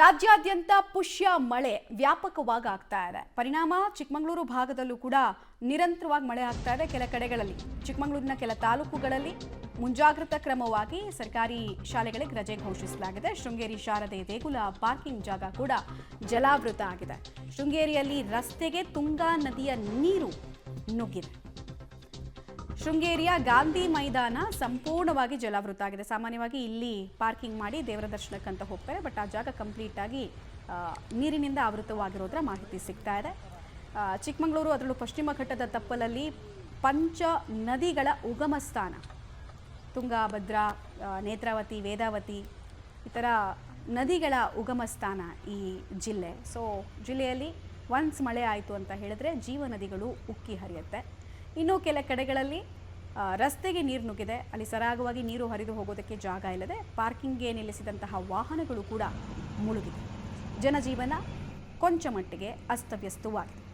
ರಾಜ್ಯಾದ್ಯಂತ ಪುಷ್ಯ ಮಳೆ ವ್ಯಾಪಕವಾಗಿ ಆಗ್ತಾ ಇದೆ. ಪರಿಣಾಮ ಚಿಕ್ಕಮಗಳೂರು ಭಾಗದಲ್ಲೂ ಕೂಡ ನಿರಂತರವಾಗಿ ಮಳೆ ಆಗ್ತಾ ಇದೆ. ಕೆಲ ಕಡೆಗಳಲ್ಲಿ ಚಿಕ್ಕಮಗಳೂರಿನ ಕೆಲ ತಾಲೂಕುಗಳಲ್ಲಿ ಮುಂಜಾಗ್ರತಾ ಕ್ರಮವಾಗಿ ಸರ್ಕಾರಿ ಶಾಲೆಗಳಿಗೆ ರಜೆ ಘೋಷಿಸಲಾಗಿದೆ. ಶೃಂಗೇರಿ ಶಾರದೆ ದೇಗುಲ ಪಾರ್ಕಿಂಗ್ ಜಾಗ ಕೂಡ ಜಲಾವೃತ ಆಗಿದೆ. ಶೃಂಗೇರಿಯಲ್ಲಿ ರಸ್ತೆಗೆ ತುಂಗಾ ನದಿಯ ನೀರು ನುಗ್ಗಿದೆ. ಶೃಂಗೇರಿಯ ಗಾಂಧಿ ಮೈದಾನ ಸಂಪೂರ್ಣವಾಗಿ ಜಲಾವೃತ ಆಗಿದೆ. ಸಾಮಾನ್ಯವಾಗಿ ಇಲ್ಲಿ ಪಾರ್ಕಿಂಗ್ ಮಾಡಿ ದೇವರ ದರ್ಶನಕ್ಕಂತ ಹೋಗ್ತಾರೆ, ಬಟ್ ಆ ಜಾಗ ಕಂಪ್ಲೀಟ್ ಆಗಿ ನೀರಿನಿಂದ ಆವೃತವಾಗಿರೋದ್ರ ಮಾಹಿತಿ ಸಿಗ್ತಾ ಇದೆ. ಚಿಕ್ಕಮಗಳೂರು ಅದರಲ್ಲೂ ಪಶ್ಚಿಮ ಘಟ್ಟದ ತಪ್ಪಲಲ್ಲಿ ಪಂಚ ನದಿಗಳ ಉಗಮ ಸ್ಥಾನ ತುಂಗಾ, ಭದ್ರಾ, ನೇತ್ರಾವತಿ, ವೇದಾವತಿ ಈ ಥರ ನದಿಗಳ ಉಗಮ ಸ್ಥಾನ ಈ ಜಿಲ್ಲೆ. ಸೊ ಜಿಲ್ಲೆಯಲ್ಲಿ ಒನ್ಸ್ ಮಳೆ ಆಯಿತು ಅಂತ ಹೇಳಿದ್ರೆ ಜೀವ ನದಿಗಳು ಉಕ್ಕಿ ಹರಿಯುತ್ತೆ. ಇನ್ನು ಕೆಲ ಕಡೆಗಳಲ್ಲಿ ರಸ್ತೆಗೆ ನೀರು ನುಗ್ಗಿದೆ. ಅಲ್ಲಿ ಸರಾಗವಾಗಿ ನೀರು ಹರಿದು ಹೋಗೋದಕ್ಕೆ ಜಾಗ ಇಲ್ಲದೆ ಪಾರ್ಕಿಂಗ್ಗೆ ನಿಲ್ಲಿಸಿದಂತಹ ವಾಹನಗಳು ಕೂಡ ಮುಳುಗಿದೆ. ಜನಜೀವನ ಕೊಂಚ ಮಟ್ಟಿಗೆ ಅಸ್ತವ್ಯಸ್ತವಾಗಿದೆ.